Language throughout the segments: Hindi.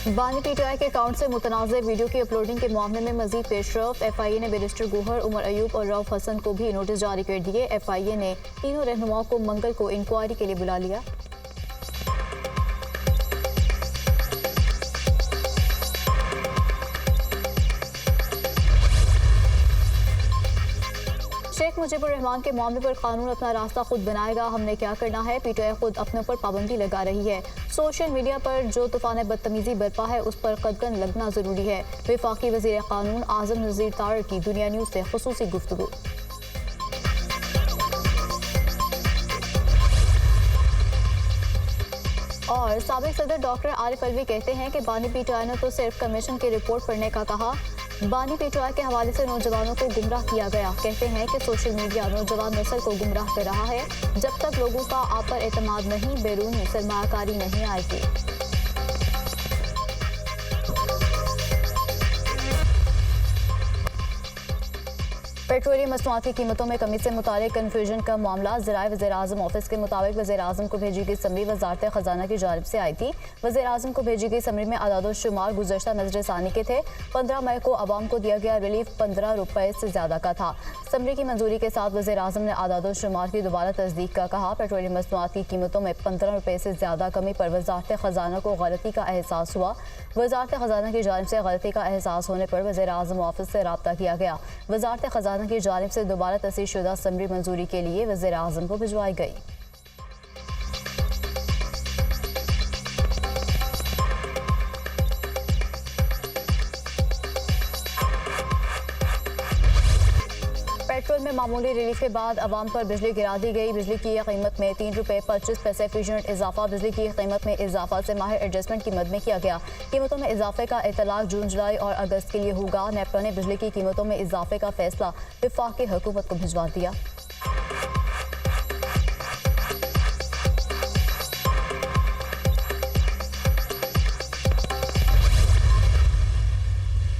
बानी पीटीआई के अकाउंट से मुतनाज़ वीडियो की अपलोडिंग के मामले में मजीद पेशरफ। एफआईए ने बैरिस्टर गोहर, उमर अयूब और रऊफ हसन को भी नोटिस जारी कर दिए। एफआईए ने तीनों रहनुमाओं को मंगल को इंक्वायरी के लिए बुला लिया। शेख मुजीबुर रहमान के मामले पर कानून अपना रास्ता खुद बनाएगा। हमने क्या करना है, पीटीआई खुद अपने ऊपर पाबंदी लगा रही है। सोशल मीडिया पर जो तूफान बदतमीजी बरपा है उस पर कदगन लगना जरूरी है। वफाकी वजीर कानून आजम नज़ीर तारड़ की दुनिया न्यूज़ से खुसूसी गुफ्तगू। और साबिक सदर डॉक्टर आरिफ अलवी कहते हैं कि बानी पीटीआई ने तो सिर्फ कमीशन की रिपोर्ट पढ़ने का कहा। बानी पीटीआई के हवाले से नौजवानों को गुमराह किया गया। कहते हैं कि सोशल मीडिया नौजवान नस्ल को गुमराह कर रहा है। जब तक लोगों का आप पर एतमाद नहीं, बैरूनी सरमायाकारी नहीं आएगी। पेट्रोलियम मसनूआत की कीमतों में कमी से मुतालिक कन्फ्यूजन का मामला ज़राए वज़ीर-ए-आज़म ऑफिस के मुताबिक वज़ीर-ए-आज़म को भेजी गई समरी वज़ारत ख़जाना की जानिब से आई थी। वज़ीर-ए-आज़म को भेजी गई समरी में अदाद-ओ-शुमार गुज़श्ता नज़र-ए-सानी के थे। 15 मई को अवाम को दिया गया रिलीफ 15 रुपये से ज़्यादा का था। समरी की मंजूरी के साथ वज़ीर-ए-आज़म ने अदाद-ओ-शुमार की दोबारा तस्दीक का कहा। पेट्रोलियम मसनूआत की कीमतों में 15 रुपये से ज़्यादा कमी पर वज़ारत ख़जाना को गलती का एहसास हुआ। वज़ारत ख़जाना की जानिब से गलती का एहसास होने पर वज़ीर-ए-आज़म ऑफिस से रब्ता किया गया। वज़ारत ख़जाना की जानिब से दोबारा तस्दीक़शुदा समरी मंजूरी के लिए वज़ीर-ए-आज़म को भिजवाई गई। पेट्रोल में मामूली रिलीफ के बाद अवाम पर बिजली गिरा दी गई। बिजली की कीमत में 3 रुपये 25 पैसे फी यूनिट इजाफा। बिजली की कीमत में इजाफा से माहिर एडजस्टमेंट की मद में किया गया। कीमतों में इजाफे का इतलाक जून, जुलाई और अगस्त के लिए होगा। नेपटो ने बिजली की कीमतों में इजाफे का फैसला वफाकी हुकूमत को भिजवा दिया।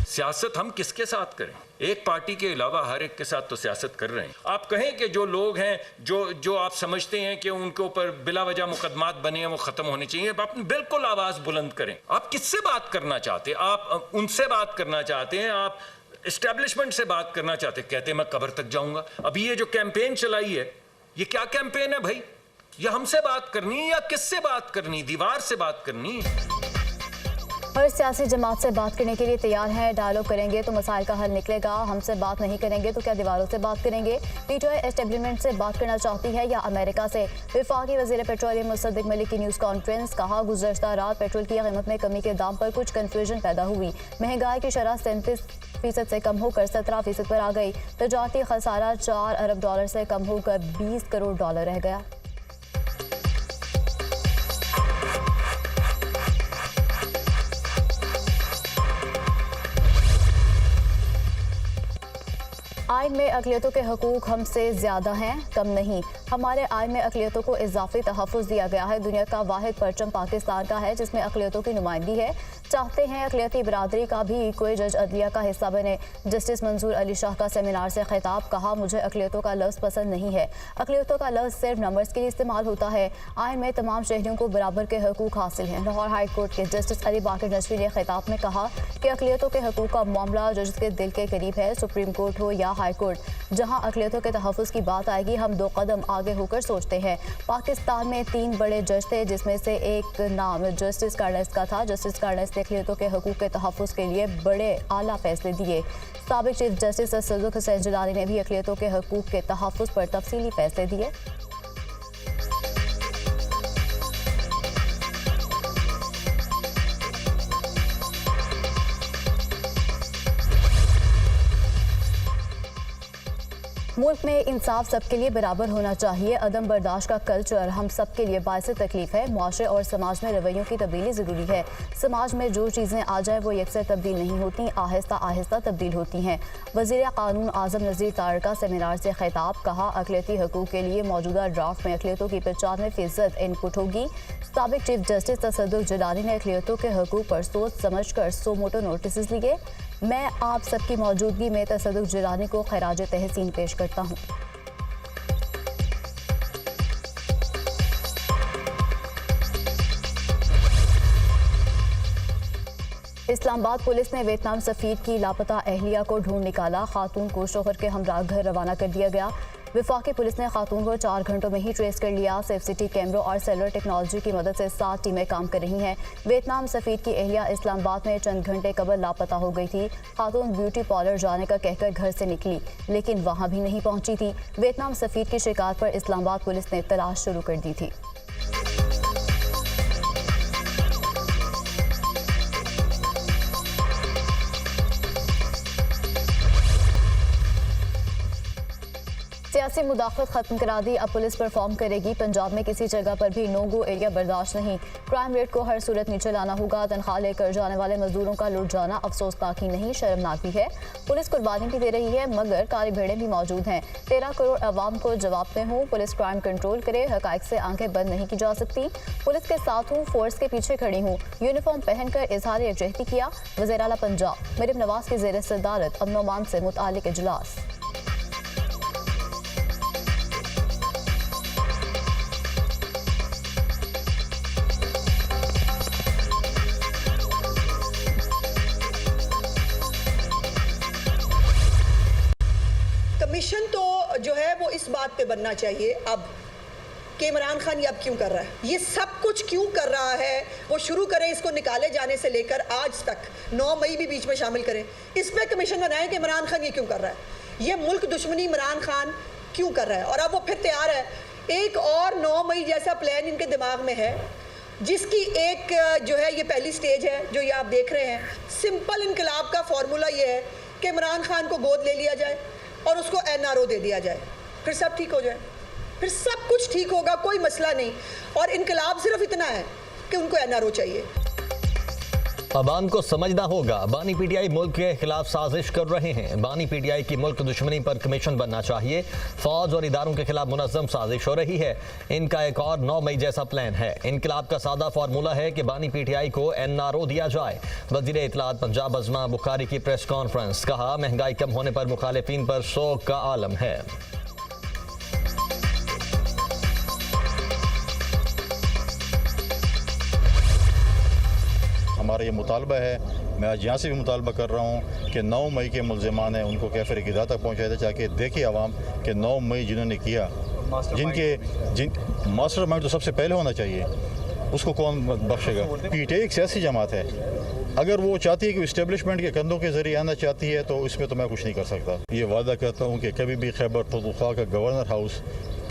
सियासत हम किसके साथ करें? एक पार्टी के अलावा हर एक के साथ तो सियासत कर रहे हैं। आप कहें कि जो लोग हैं जो आप समझते हैं कि उनके ऊपर बिला वजह मुकदमात बने हैं वो ख़त्म होने चाहिए, आप बिल्कुल आवाज़ बुलंद करें। आप किससे बात करना चाहते हैं? आप उनसे बात करना चाहते हैं, आप इस्टेब्लिशमेंट से बात करना चाहते हैं। कहते हैं मैं कब्र तक जाऊँगा। अभी ये जो कैंपेन चलाई है, ये क्या कैंपेन है भाई? ये हमसे बात करनी है या किससे बात करनी? दीवार से बात करनी है। हर सियासी जमात से बात करने के लिए तैयार हैं। डायलॉग करेंगे तो मसाइल का हल निकलेगा। हमसे बात नहीं करेंगे तो क्या दीवारों से बात करेंगे? पीटीआई एस्टेब्लिशमेंट से बात करना चाहती है या अमेरिका से? वफाकी वज़ीर पेट्रोलियम मुसद्दिक मलिक की न्यूज़ कॉन्फ्रेंस। कहा, गुज़श्ता रात पेट्रोल की कीमत में कमी के दाम पर कुछ कन्फ्यूजन पैदा हुई। महंगाई की शरह 37% से कम होकर 17% पर आ गई। तजारती खसारा $4 अरब से कम होकर $20 करोड़ रह गया। आइन में अक़लियतों के हकूक़ हमसे ज़्यादा हैं, कम नहीं। हमारे आइन में अक़लियतों को इजाफ़ी तहफ़्फ़ुज़ दिया गया है। दुनिया का वाहिद परचम पाकिस्तान का है जिसमें अक़लियतों की नुमाइंदगी है। चाहते हैं अक़लियती बिरादरी का भी कोई जज अदलिया का हिस्सा बने। जस्टिस मंसूर अली शाह का सेमिनार से खिताब। कहा, मुझे अक़लियतों का लफ्ज़ पसंद नहीं है। अक़लियतों का लफ्ज़ सिर्फ नंबर्स के लिए इस्तेमाल होता है। आइन में तमाम शहरियों को बराबर के हकूक़ हासिल हैं। लाहौर हाई कोर्ट के जस्टिस अली बाकर नजवी ने खिताब में कहा कि अक़लियतों के हकूक़ का मामला जज के दिल के करीब है। सुप्रीम कोर्ट हो या हाई कोर्ट, जहां अक़लियतों के तहफ़्फ़ुज़ की बात आएगी हम 2 कदम आगे होकर सोचते हैं। पाकिस्तान में 3 बड़े जज थे जिसमें से एक नाम जस्टिस कार्नेस का था। जस्टिस कार्नेस ने अक़लियतों के हकूक़ के तहफ़्फ़ुज़ के लिए बड़े आला फैसले दिए। साबिक़ चीफ जस्टिस सदुक हुसैन जिलानी ने भी अक़लियतों के हकूक़ के तहफ़्फ़ुज़ पर तफसीली फैसले दिए। मुल्क में इंसाफ सबके लिए बराबर होना चाहिए। अदम बर्दाश्त का कल्चर हम सब के लिए बायस तकलीफ है। मुआशरे और समाज में रवैयों की तब्दीली ज़रूरी है। समाज में जो चीज़ें आ जाए वो यकसर तब्दील नहीं होती, आहिस्ता आहिस्ता तब्दील होती हैं। वज़ीर कानून आज़म नज़ीर तारड़ का सेमिनार से खिताब। कहा, अक़लियती हकूक़ के लिए मौजूदा ड्राफ्ट में अक़लियतों की 95% इनपुट होगी। साबिक़ चीफ जस्टिस तसद्दुक़ जिलानी ने अक़लियतों के हकूक़ पर सोच समझ कर 100 मोटो नोटिस लिए। मैं आप सबकी मौजूदगी में तसद्दुक़ जिलानी को खराज तहसीन पेश करता हूँ। इस्लामाबाद पुलिस ने वियतनाम सफीर की लापता अहलिया को ढूंढ निकाला। खातून को शोहर के हमरा घर रवाना कर दिया गया। विफाकी पुलिस ने खातून को 4 घंटों में ही ट्रेस कर लिया। सेफ सिटी कैमरों और सेलुलर टेक्नोलॉजी की मदद से 7 टीमें काम कर रही हैं। वियतनाम सफीर की अहलिया इस्लामाबाद में चंद घंटे कबल लापता हो गई थी। खातून ब्यूटी पार्लर जाने का कहकर घर से निकली, लेकिन वहां भी नहीं पहुंची थी। वियतनाम सफीर की शिकायत पर इस्लामाबाद पुलिस ने तलाश शुरू कर दी थी। सियासी मुदाखलत खत्म करा दी, अब पुलिस परफॉर्म करेगी। पंजाब में किसी जगह पर भी नो गो एरिया बर्दाश्त नहीं। क्राइम रेट को हर सूरत नीचे लाना होगा। तनख्वाह लेकर जाने वाले मजदूरों का लुट जाना अफसोसनाक ही नहीं, शर्मनाक भी है। पुलिस कुर्बानी भी दे रही है, मगर काली भेड़ें भी मौजूद हैं। 13 करोड़ अवाम को जवाब में हूँ। पुलिस क्राइम कंट्रोल करे, हकाइक से आंखें बंद नहीं की जा सकती। पुलिस के साथ हूँ, फोर्स के पीछे खड़ी हूँ। यूनिफॉर्म पहनकर इजहार यकजहती किया वज़ीर आला पंजाब मरीम नवाज की ज़ेर सदारत अमन अमान से मुतालिक इजलास। कमीशन तो जो है वो इस बात पे बनना चाहिए अब कि इमरान खान ये अब क्यों कर रहा है, ये सब कुछ क्यों कर रहा है, वो शुरू करें इसको निकाले जाने से लेकर आज तक, 9 मई भी बीच में शामिल करें। इस पे कमीशन बनाए कि इमरान खान ये क्यों कर रहा है, ये मुल्क दुश्मनी इमरान खान क्यों कर रहा है। और अब वो फिर तैयार है, एक और 9 मई जैसा प्लान इनके दिमाग में है, जिसकी एक जो है ये पहली स्टेज है जो ये आप देख रहे हैं। सिंपल इनकलाब का फॉर्मूला ये है कि इमरान खान को गोद ले लिया जाए और उसको NRO दे दिया जाए, फिर सब ठीक हो जाए, फिर सब कुछ ठीक होगा, कोई मसला नहीं। और इनकलाब सिर्फ इतना है कि उनको NRO चाहिए। अवाम को समझना होगा, बानी PTI मुल्क के खिलाफ साजिश कर रहे हैं। बानी PTI की मुल्क दुश्मनी पर कमीशन बनना चाहिए। फौज और इदारों के खिलाफ मुनज़्ज़म साजिश हो रही है। इनका एक और 9 मई जैसा प्लान है। इनकलाब का सादा फार्मूला है कि बानी PTI को NRO दिया जाए। वज़ीर इत्तलात पंजाब अज़मा बुखारी की प्रेस कॉन्फ्रेंस, कहा महंगाई कम होने पर मुखालिफिन पर शोक का आलम है। हमारा ये मुतालबा है, मैं आज यहाँ से भी मुतालबा कर रहा हूँ कि 9 मई के मुल्ज़िमान हैं उनको कैफिर क़िदा तक पहुँचाया जाए, ताकि देखे आवाम कि 9 मई जिन्होंने किया, जिन मास्टर माइंड तो सबसे पहले होना चाहिए, उसको कौन बख्शेगा। PTI एक सियासी जमात है, अगर वो चाहती है कि इस्टेब्लिशमेंट के कंधों के ज़रिए आना चाहती है तो इसमें तो मैं कुछ नहीं कर सकता। ये वादा करता हूँ कि कभी भी खैबर पख्तूनख्वा का गवर्नर हाउस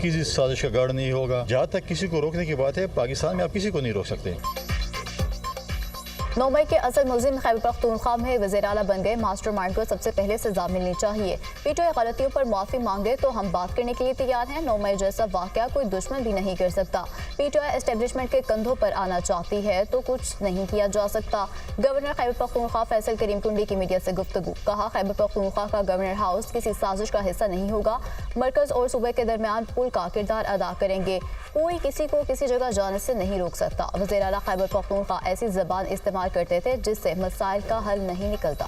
किसी साजिश का गढ़ नहीं होगा। जहाँ तक किसी को रोकने की बात है, पाकिस्तान में आप किसी को नहीं रोक सकते। 9 मई के असल मुल्जिम खैबर पख्तूनख्वा में वज़ीर आला बन गए। मास्टरमाइंड को सबसे पहले सजा मिलनी चाहिए। PTI गलतियों पर माफ़ी मांगे तो हम बात करने के लिए तैयार हैं। 9 मई जैसा वाक़या कोई दुश्मन भी नहीं कर सकता। PTI एस्टेब्लिशमेंट के कंधों पर आना चाहती है तो कुछ नहीं किया जा सकता। गवर्नर खैबर पख्तूनख्वा फैसल करीम टुंडी की मीडिया से गुफ्तगू, कहा खैबर पख्तूनख्वा का गवर्नर हाउस किसी साजिश का हिस्सा नहीं होगा। मरकज़ और सूबे के दरमियान पुल का किरदार अदा करेंगे। कोई किसी को किसी जगह जाने से नहीं रोक सकता। वज़ीर आला खैबर पख्तूनख्वा ऐसी ज़बान इस्तेमाल करते थे जिससे मसाइल का हल नहीं निकलता।